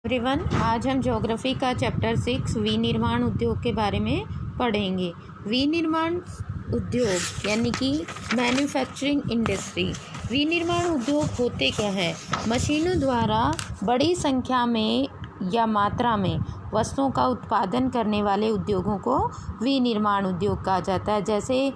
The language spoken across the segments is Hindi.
एवरीवन, आज हम ज्योग्राफी का चैप्टर 6 विनिर्माण उद्योग के बारे में पढ़ेंगे। विनिर्माण उद्योग यानी कि मैन्युफैक्चरिंग इंडस्ट्री। विनिर्माण उद्योग होते क्या है? मशीनों द्वारा बड़ी संख्या में या मात्रा में वस्तुओं का उत्पादन करने वाले उद्योगों को विनिर्माण उद्योग कहा जाता है। जैसे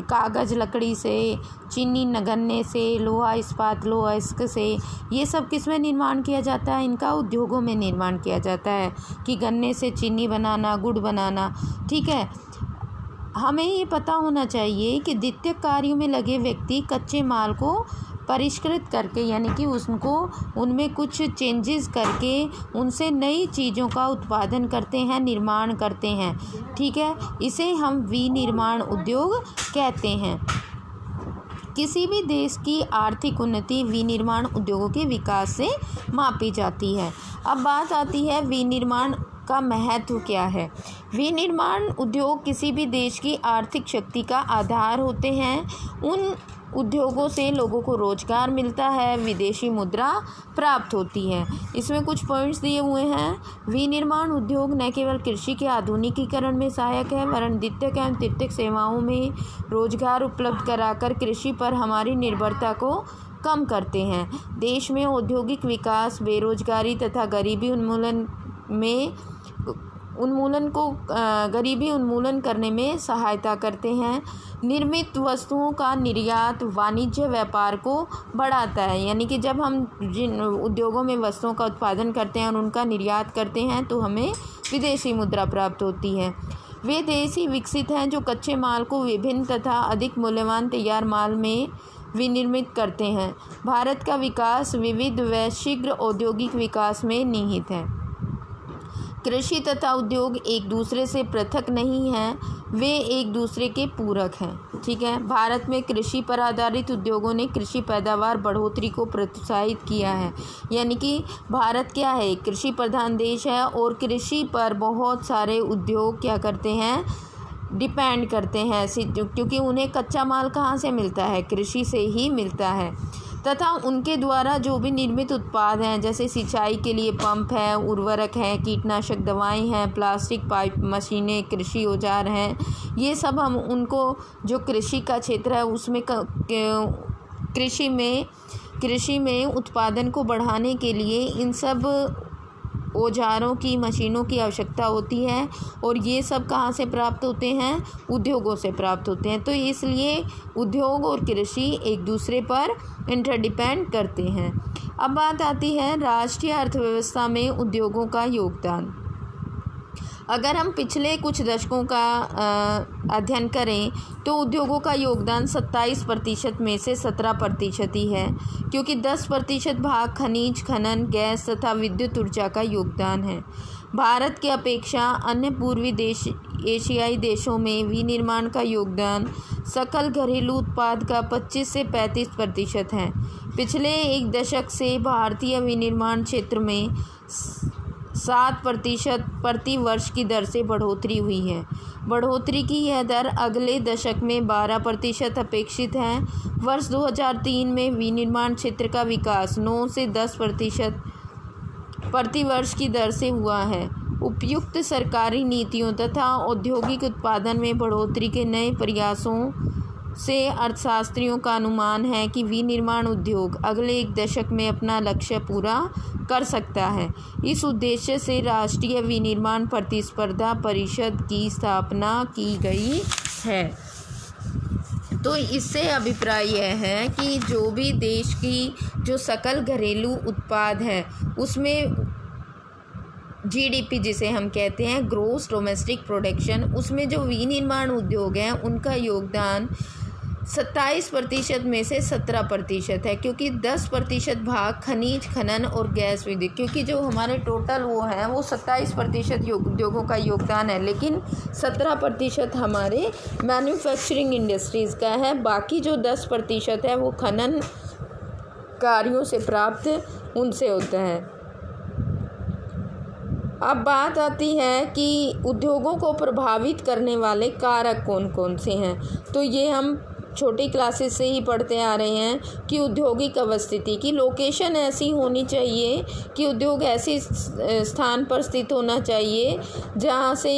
कागज़ लकड़ी से, चीनी गन्ने से, लोहा इस्पात लोहा इस्क से, ये सब किस में निर्माण किया जाता है? इनका उद्योगों में निर्माण किया जाता है कि गन्ने से चीनी बनाना, गुड़ बनाना। ठीक है, हमें ये पता होना चाहिए कि द्वितीयक कार्यों में लगे व्यक्ति कच्चे माल को परिष्कृत करके यानी कि उसको उनमें कुछ चेंजेस करके उनसे नई चीज़ों का उत्पादन करते हैं, निर्माण करते हैं। ठीक है, इसे हम विनिर्माण उद्योग कहते हैं। किसी भी देश की आर्थिक उन्नति विनिर्माण उद्योगों के विकास से मापी जाती है। अब बात आती है विनिर्माण का महत्व क्या है। विनिर्माण उद्योग किसी भी देश की आर्थिक शक्ति का आधार होते हैं। उन उद्योगों से लोगों को रोजगार मिलता है, विदेशी मुद्रा प्राप्त होती है। इसमें कुछ पॉइंट्स दिए हुए हैं। विनिर्माण उद्योग न केवल कृषि के आधुनिकीकरण में सहायक है वरन द्वितीयक एवं तृतीयक सेवाओं में रोजगार उपलब्ध कराकर कृषि पर हमारी निर्भरता को कम करते हैं। देश में औद्योगिक विकास, बेरोजगारी तथा गरीबी उन्मूलन करने में सहायता करते हैं। निर्मित वस्तुओं का निर्यात वाणिज्य व्यापार को बढ़ाता है। यानी कि जब हम जिन उद्योगों में वस्तुओं का उत्पादन करते हैं और उनका निर्यात करते हैं तो हमें विदेशी मुद्रा प्राप्त होती है। वे देश ही विकसित हैं जो कच्चे माल को विभिन्न तथा अधिक मूल्यवान तैयार माल में विनिर्मित करते हैं। भारत का विकास विविध व शीघ्र औद्योगिक विकास में निहित है। कृषि तथा उद्योग एक दूसरे से पृथक नहीं हैं, वे एक दूसरे के पूरक हैं। ठीक है, भारत में कृषि पर आधारित उद्योगों ने कृषि पैदावार बढ़ोतरी को प्रोत्साहित किया है। यानी कि भारत क्या है? कृषि प्रधान देश है और कृषि पर बहुत सारे उद्योग क्या करते हैं? डिपेंड करते हैं, क्योंकि उन्हें कच्चा माल कहाँ से मिलता है? कृषि से ही मिलता है। तथा उनके द्वारा जो भी निर्मित उत्पाद हैं, जैसे सिंचाई के लिए पंप है, उर्वरक हैं, कीटनाशक दवाएं हैं, प्लास्टिक पाइप, मशीनें, कृषि औजार हैं, ये सब हम उनको जो कृषि का क्षेत्र है उसमें कृषि में उत्पादन को बढ़ाने के लिए इन सब औजारों की, मशीनों की आवश्यकता होती है और ये सब कहाँ से प्राप्त होते हैं? उद्योगों से प्राप्त होते हैं। तो इसलिए उद्योग और कृषि एक दूसरे पर इंटरडिपेंड करते हैं। अब बात आती है राष्ट्रीय अर्थव्यवस्था में उद्योगों का योगदान। अगर हम पिछले कुछ दशकों का अध्ययन करें तो उद्योगों का योगदान 27% में से 17% ही है, क्योंकि 10% भाग खनिज, खनन, गैस तथा विद्युत ऊर्जा का योगदान है। भारत की अपेक्षा अन्य पूर्वी एशियाई देशों में विनिर्माण का योगदान सकल घरेलू उत्पाद का 25 से 35% है। पिछले एक दशक से भारतीय विनिर्माण क्षेत्र में 7% प्रति वर्ष की दर से बढ़ोतरी हुई है। बढ़ोतरी की यह दर अगले दशक में 12% अपेक्षित है। वर्ष 2003 में विनिर्माण क्षेत्र का विकास 9 से 10% प्रति वर्ष की दर से हुआ है। उपयुक्त सरकारी नीतियों तथा औद्योगिक उत्पादन में बढ़ोतरी के नए प्रयासों से अर्थशास्त्रियों का अनुमान है कि विनिर्माण उद्योग अगले एक दशक में अपना लक्ष्य पूरा कर सकता है। इस उद्देश्य से राष्ट्रीय विनिर्माण प्रतिस्पर्धा परिषद की स्थापना की गई है। तो इससे अभिप्राय यह है कि जो भी देश की जो सकल घरेलू उत्पाद है उसमें GDP जिसे हम कहते हैं, ग्रोस डोमेस्टिक प्रोडक्शन, उसमें जो विनिर्माण उद्योग हैं उनका योगदान 27% में से 17% है, क्योंकि 10% भाग खनिज, खनन और गैस विद्युत, क्योंकि जो हमारे टोटल वो हैं वो 27% उद्योगों का योगदान है, लेकिन 17% हमारे मैन्युफैक्चरिंग इंडस्ट्रीज़ का है। बाकी जो 10% है वो खनन कार्यों से प्राप्त उनसे होता है। अब बात आती है कि उद्योगों को प्रभावित करने वाले कारक कौन कौन से हैं। तो ये हम छोटी क्लासेस से ही पढ़ते आ रहे हैं कि औद्योगिक अवस्थिति की लोकेशन ऐसी होनी चाहिए कि उद्योग ऐसे स्थान पर स्थित होना चाहिए जहाँ से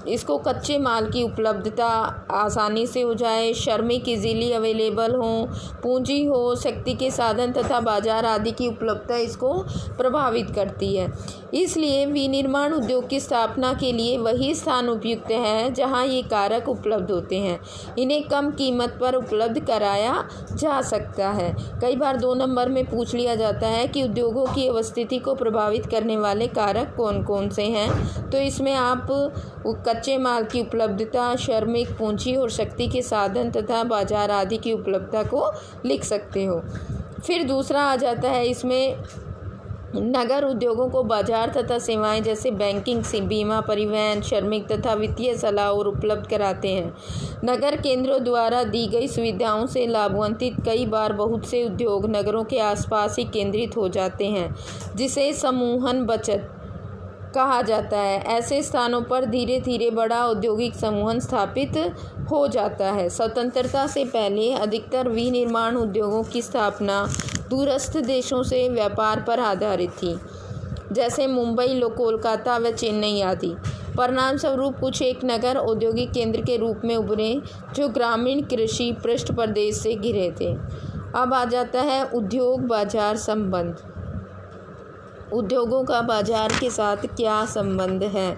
इसको कच्चे माल की उपलब्धता आसानी से हो जाए, श्रमिक इजीली अवेलेबल हों, पूंजी हो, शक्ति के साधन तथा बाजार आदि की उपलब्धता इसको प्रभावित करती है। इसलिए विनिर्माण उद्योग की स्थापना के लिए वही स्थान उपयुक्त है जहां ये कारक उपलब्ध होते हैं। इन्हें कम कीमत पर उपलब्ध कराया जा सकता है। कई बार 2 नंबर में पूछ लिया जाता है कि उद्योगों की अवस्थिति को प्रभावित करने वाले कारक कौन कौन से हैं, तो इसमें आप कच्चे माल की उपलब्धता, श्रमिक, पूंजी और शक्ति के साधन तथा बाजार आदि की उपलब्धता को लिख सकते हो। फिर दूसरा आ जाता है इसमें नगर उद्योगों को बाजार तथा सेवाएं जैसे बैंकिंग, बीमा, परिवहन, श्रमिक तथा वित्तीय सलाह और उपलब्ध कराते हैं। नगर केंद्रों द्वारा दी गई सुविधाओं से लाभान्वित कई बार बहुत से उद्योग नगरों के आसपास ही केंद्रित हो जाते हैं, जिसे समूहन बचत कहा जाता है। ऐसे स्थानों पर धीरे धीरे बड़ा औद्योगिक समूहन स्थापित हो जाता है। स्वतंत्रता से पहले अधिकतर विनिर्माण उद्योगों की स्थापना दूरस्थ देशों से व्यापार पर आधारित थी, जैसे मुंबई, कोलकाता व चेन्नई आदि। परिणाम स्वरूप कुछ एक नगर औद्योगिक केंद्र के रूप में उभरे जो ग्रामीण कृषि पृष्ठ प्रदेश से घिरे थे। अब आ जाता है उद्योग बाजार संबंध। उद्योगों का बाजार के साथ क्या संबंध है?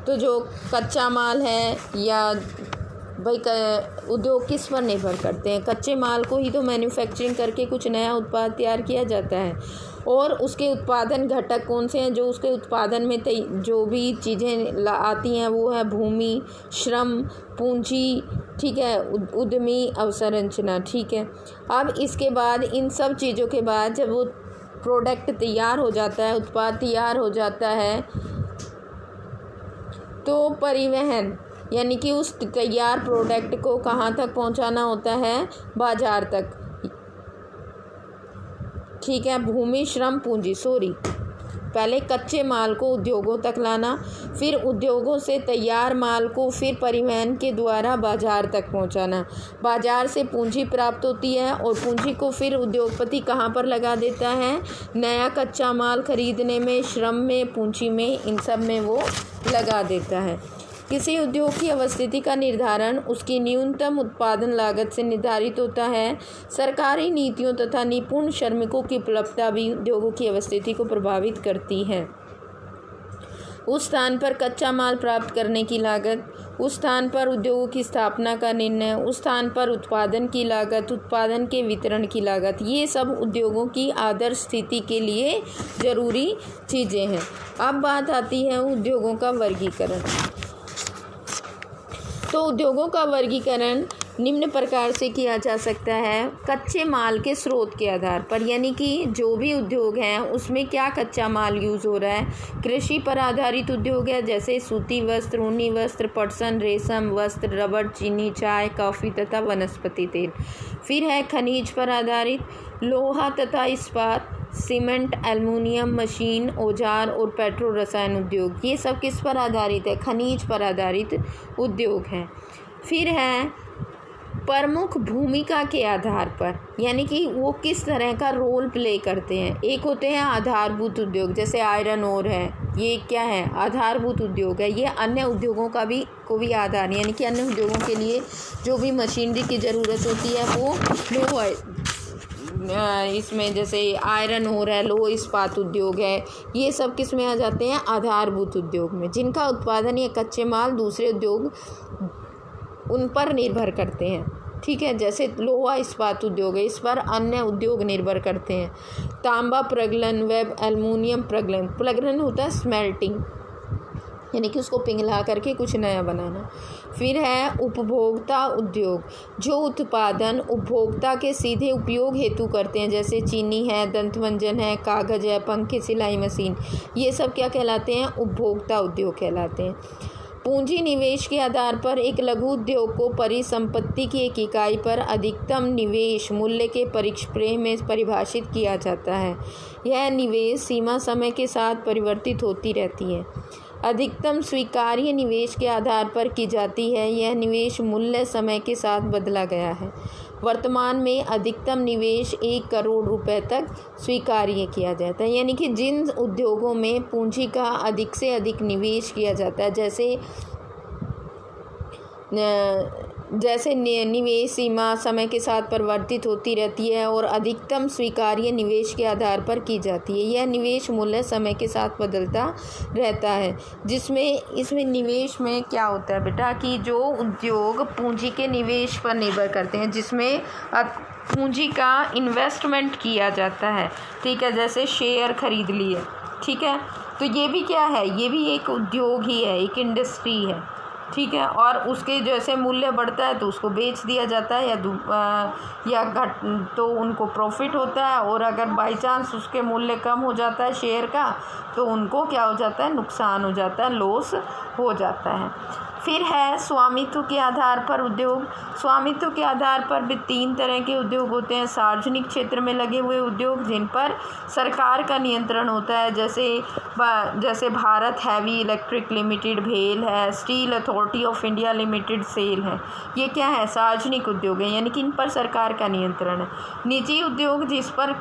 तो जो कच्चा माल है या उद्योग किस पर निर्भर करते हैं? कच्चे माल को ही तो मैन्युफैक्चरिंग करके कुछ नया उत्पाद तैयार किया जाता है, और उसके उत्पादन घटक कौन से हैं? जो उसके उत्पादन में जो भी चीज़ें आती हैं वो है भूमि, श्रम, पूंजी, ठीक है, उद्यमी अवसंरचना, ठीक है। अब इसके बाद इन सब चीज़ों के बाद जब वो प्रोडक्ट तैयार हो जाता है, उत्पाद तैयार हो जाता है, तो परिवहन यानी कि उस तैयार प्रोडक्ट को कहाँ तक पहुँचाना होता है? बाजार तक, ठीक है। भूमि, श्रम, पूंजी, पहले कच्चे माल को उद्योगों तक लाना, फिर उद्योगों से तैयार माल को फिर परिवहन के द्वारा बाजार तक पहुंचाना। बाजार से पूंजी प्राप्त होती है और पूंजी को फिर उद्योगपति कहाँ पर लगा देता है? नया कच्चा माल खरीदने में, श्रम में, पूंजी में, इन सब में वो लगा देता है। किसी उद्योग की अवस्थिति का निर्धारण उसकी न्यूनतम उत्पादन लागत से निर्धारित होता है। सरकारी नीतियों तथा निपुण श्रमिकों की उपलब्धता भी उद्योगों की अवस्थिति को प्रभावित करती है। उस स्थान पर कच्चा माल प्राप्त करने की लागत, उस स्थान पर उद्योगों की स्थापना का निर्णय, उस स्थान पर उत्पादन की लागत, उत्पादन के वितरण की लागत, ये सब उद्योगों की आदर्श स्थिति के लिए जरूरी चीज़ें हैं। अब बात आती है उद्योगों का वर्गीकरण। तो उद्योगों का वर्गीकरण निम्न प्रकार से किया जा सकता है। कच्चे माल के स्रोत के आधार पर, यानी कि जो भी उद्योग हैं उसमें क्या कच्चा माल यूज़ हो रहा है। कृषि पर आधारित उद्योग है, जैसे सूती वस्त्र, ऊनी वस्त्र, पटसन, रेशम वस्त्र, रबड़, चीनी, चाय, कॉफ़ी तथा वनस्पति तेल। फिर है खनिज पर आधारित, लोहा तथा इस्पात, सीमेंट, एल्युमिनियम, मशीन, औजार और पेट्रो रसायन उद्योग। ये सब किस पर आधारित है? खनिज पर आधारित उद्योग हैं। फिर है प्रमुख भूमिका के आधार पर, यानी कि वो किस तरह का रोल प्ले करते हैं। एक होते हैं आधारभूत उद्योग, जैसे आयरन ओर है, ये क्या है? आधारभूत उद्योग है। ये अन्य उद्योगों का भी आधार, यानी कि अन्य उद्योगों के लिए जो भी मशीनरी की ज़रूरत होती है वो इसमें, जैसे आयरन हो रहा है, लोह इस्पात उद्योग है, ये सब किस में आ जाते हैं? आधारभूत उद्योग में, जिनका उत्पादन या कच्चे माल दूसरे उद्योग उन पर निर्भर करते हैं, ठीक है। जैसे लोहा इस्पात उद्योग है, इस पर अन्य उद्योग निर्भर करते हैं। तांबा प्रगलन व एल्युमिनियम प्रगलन होता है स्मेल्टिंग, यानी कि उसको पिघला करके कुछ नया बनाना। फिर है उपभोक्ता उद्योग, जो उत्पादन उपभोक्ता के सीधे उपयोग हेतु करते हैं, जैसे चीनी है, दंतमंजन है, कागज़ है, पंखे, सिलाई मशीन, ये सब क्या कहलाते हैं? उपभोक्ता उद्योग कहलाते हैं। पूंजी निवेश के आधार पर एक लघु उद्योग को परिसंपत्ति की एक इकाई पर अधिकतम निवेश मूल्य के परिप्रेक्ष्य में परिभाषित किया जाता है। यह निवेश सीमा समय के साथ परिवर्तित होती रहती है। अधिकतम स्वीकार्य निवेश के आधार पर की जाती है। यह निवेश मूल्य समय के साथ बदला गया है। वर्तमान में अधिकतम निवेश 1 करोड़ रुपए तक स्वीकार्य किया जाता है। यानी कि जिन उद्योगों में पूंजी का अधिक से अधिक निवेश किया जाता है, जैसे निवेश सीमा समय के साथ परिवर्तित होती रहती है और अधिकतम स्वीकार्य निवेश के आधार पर की जाती है। यह निवेश मूल्य समय के साथ बदलता रहता है। इसमें निवेश में क्या होता है बेटा कि जो उद्योग पूंजी के निवेश पर निर्भर करते हैं, जिसमें पूंजी का इन्वेस्टमेंट किया जाता है, ठीक है, जैसे शेयर खरीद लिए, ठीक है, तो ये भी क्या है, ये भी एक उद्योग ही है, एक इंडस्ट्री है, ठीक है। और उसके जैसे मूल्य बढ़ता है तो उसको बेच दिया जाता है या घट तो उनको प्रॉफिट होता है, और अगर बाई चांस उसके मूल्य कम हो जाता है शेयर का तो उनको क्या हो जाता है, नुकसान हो जाता है, लॉस हो जाता है। फिर है स्वामित्व के आधार पर उद्योग। स्वामित्व के आधार पर भी 3 तरह के उद्योग होते हैं। सार्वजनिक क्षेत्र में लगे हुए उद्योग जिन पर सरकार का नियंत्रण होता है, जैसे भारत हैवी इलेक्ट्रिक लिमिटेड भेल है, steel authority of India limited SAIL है। ये क्या है, सार्वजनिक उद्योग है, यानी कि इन पर सरकार का नियंत्रण है। निजी उद्योग जिस पर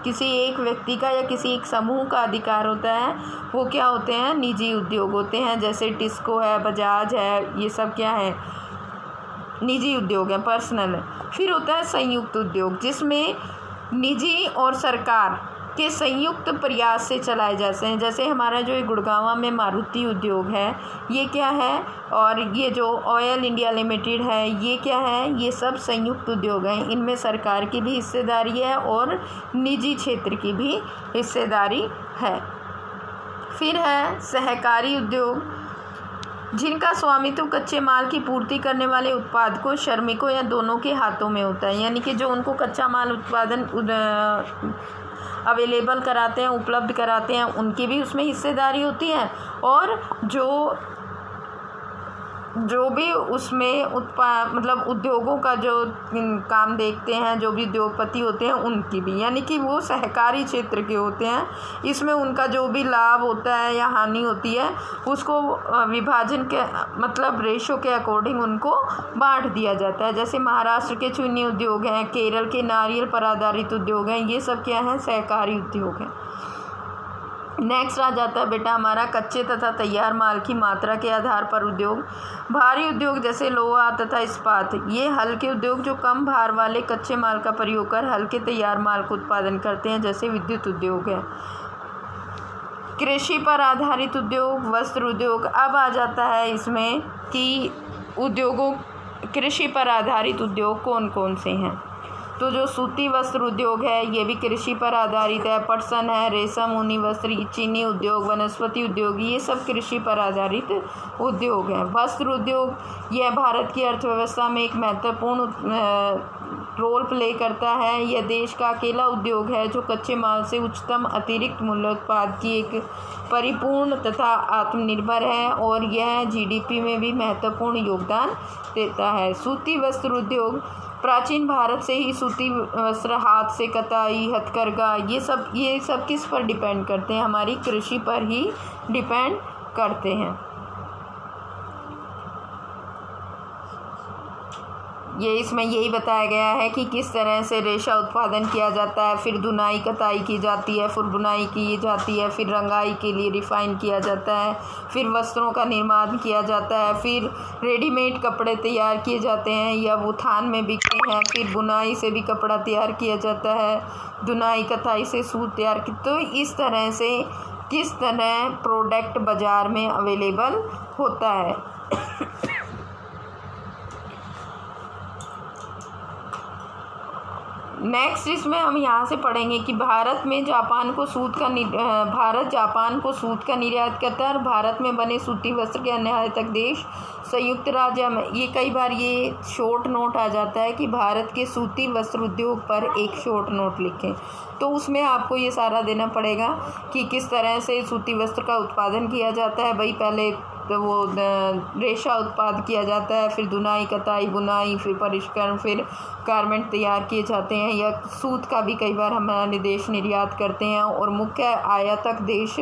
किसी एक व्यक्ति का या किसी एक समूह का अधिकार होता है, वो क्या होते हैं, निजी उद्योग होते हैं। जैसे टिस्को है, बजाज है, ये सब क्या है, निजी उद्योग है, पर्सनल है। फिर होता है संयुक्त उद्योग, जिसमें निजी और सरकार के संयुक्त प्रयास से चलाए जाते हैं। जैसे हमारा जो गुड़गांव में मारुति उद्योग है, ये क्या है, और ये जो ऑयल इंडिया लिमिटेड है, ये क्या है, ये सब संयुक्त उद्योग हैं। इनमें सरकार की भी हिस्सेदारी है और निजी क्षेत्र की भी हिस्सेदारी है। फिर है सहकारी उद्योग, जिनका स्वामित्व कच्चे माल की पूर्ति करने वाले उत्पादकों, श्रमिकों या दोनों के हाथों में होता है। यानी कि जो उनको कच्चा माल अवेलेबल कराते हैं, उपलब्ध कराते हैं, उनकी भी उसमें हिस्सेदारी होती है, और जो भी उसमें मतलब उद्योगों का जो काम देखते हैं, जो भी उद्योगपति होते हैं, उनकी भी, यानी कि वो सहकारी क्षेत्र के होते हैं। इसमें उनका जो भी लाभ होता है या हानि होती है, उसको विभाजन के मतलब रेशो के अकॉर्डिंग उनको बांट दिया जाता है। जैसे महाराष्ट्र के चीनी उद्योग हैं, केरल के नारियल पर आधारित उद्योग हैं, ये सब क्या हैं, सहकारी उद्योग हैं। नेक्स्ट आ जाता है बेटा हमारा कच्चे तथा तैयार माल की मात्रा के आधार पर उद्योग। भारी उद्योग जैसे लोहा तथा इस्पात, ये हल्के उद्योग जो कम भार वाले कच्चे माल का प्रयोग कर हल्के तैयार माल का उत्पादन करते हैं, जैसे विद्युत उद्योग है। कृषि पर आधारित उद्योग, वस्त्र उद्योग। अब आ जाता है इसमें कि कृषि पर आधारित उद्योग कौन कौन से हैं। तो जो सूती वस्त्र उद्योग है, ये भी कृषि पर आधारित है। पटसन है, रेशम, ऊनी वस्त्र, चीनी उद्योग, वनस्पति उद्योग, ये सब कृषि पर आधारित उद्योग हैं। वस्त्र उद्योग यह भारत की अर्थव्यवस्था में एक महत्वपूर्ण रोल प्ले करता है। यह देश का अकेला उद्योग है जो कच्चे माल से उच्चतम अतिरिक्त मूल्य उत्पाद की एक परिपूर्ण तथा आत्मनिर्भर है, और यह जीडीपी में भी महत्वपूर्ण योगदान देता है। सूती वस्त्र उद्योग, प्राचीन भारत से ही सूती वस्त्र, हाथ से कताई, हथकरघा, ये सब किस पर डिपेंड करते हैं, हमारी कृषि पर ही डिपेंड करते हैं। ये इसमें यही बताया गया है कि किस तरह से रेशा उत्पादन किया जाता है, फिर धुनाई कताई की जाती है, फिर बुनाई की जाती है, फिर रंगाई के लिए रिफाइन किया जाता है, फिर वस्त्रों का निर्माण किया जाता है, फिर रेडीमेड कपड़े तैयार किए जाते हैं या वो थान में बिकते हैं, फिर बुनाई से भी कपड़ा तैयार किया जाता है, धुनाई कताई से सूत तैयार की। तो इस तरह से किस तरह प्रोडक्ट बाज़ार में अवेलेबल होता है। नेक्स्ट इसमें हम यहाँ से पढ़ेंगे कि भारत जापान को सूत का निर्यात करता है, और भारत में बने सूती वस्त्र के अन्य आयातक देश संयुक्त राज्य में। ये कई बार ये शॉर्ट नोट आ जाता है कि भारत के सूती वस्त्र उद्योग पर एक शॉर्ट नोट लिखें, तो उसमें आपको ये सारा देना पड़ेगा कि किस तरह से सूती वस्त्र का उत्पादन किया जाता है। भाई पहले तो वो रेशा उत्पाद किया जाता है, फिर धुनाई कताई बुनाई, फिर परिष्करण, फिर गारमेंट तैयार किए जाते हैं, या सूत का भी कई बार हमारे देश निर्यात करते हैं, और मुख्य आयातक देश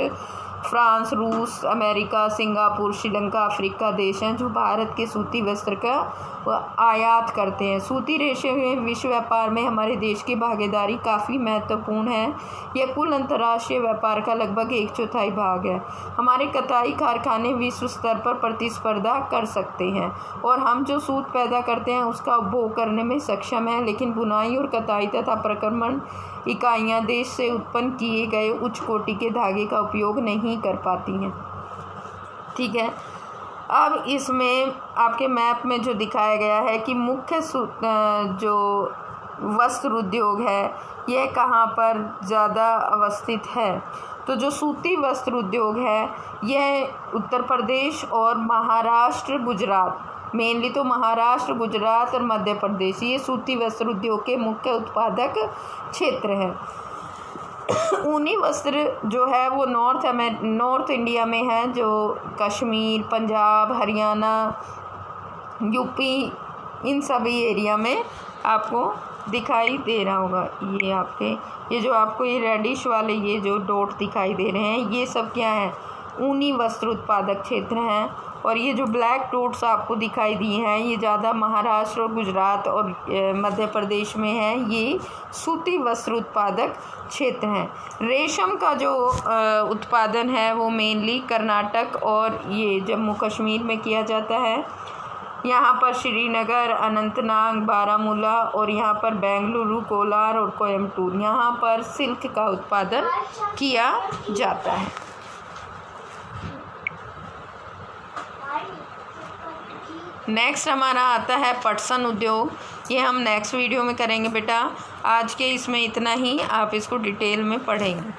फ्रांस, रूस, अमेरिका, सिंगापुर, श्रीलंका, अफ्रीका देश हैं जो भारत के सूती वस्त्र का आयात करते हैं। सूती रेशे में विश्व व्यापार में हमारे देश की भागीदारी काफ़ी महत्वपूर्ण है। यह कुल अंतर्राष्ट्रीय व्यापार का लगभग 1/4 भाग है। हमारे कताई कारखाने विश्व स्तर पर प्रतिस्पर्धा कर सकते हैं और हम जो सूत पैदा करते हैं उसका उपभोग करने में सक्षम हैं, लेकिन बुनाई और कताई तथा प्रक्रमण इकाइयाँ देश से उत्पन्न किए गए उच्च कोटि के धागे का उपयोग नहीं कर पाती हैं। ठीक है, अब इसमें आपके मैप में जो दिखाया गया है कि मुख्य जो वस्त्र उद्योग है यह कहाँ पर ज़्यादा अवस्थित है। तो जो सूती वस्त्र उद्योग है यह उत्तर प्रदेश और महाराष्ट्र, गुजरात, मेनली तो महाराष्ट्र, गुजरात और मध्य प्रदेश ये सूती वस्त्र उद्योग के मुख्य उत्पादक क्षेत्र हैं। ऊनी वस्त्र जो है वो नॉर्थ इंडिया में है, जो कश्मीर, पंजाब, हरियाणा, यूपी, इन सभी एरिया में आपको दिखाई दे रहा होगा। ये जो आपको ये रेडिश वाले ये जो डॉट दिखाई दे रहे हैं ये सब क्या हैं, ऊनी वस्त्र उत्पादक क्षेत्र हैं। और ये जो ब्लैक डॉट्स आपको दिखाई दिए हैं ये ज़्यादा महाराष्ट्र और गुजरात और मध्य प्रदेश में है, ये सूती वस्त्र उत्पादक क्षेत्र हैं। रेशम का जो उत्पादन है वो मेनली कर्नाटक और ये जम्मू कश्मीर में किया जाता है। यहाँ पर श्रीनगर, अनंतनाग, बारामूला और यहाँ पर बेंगलुरु, कोलार और कोयम्बटूर यहाँ पर सिल्क का उत्पादन किया जाता है। नेक्स्ट हमारा आता है पटसन उद्योग। ये हम नेक्स्ट वीडियो में करेंगे बेटा। आज के इसमें इतना ही, आप इसको डिटेल में पढ़ेंगे।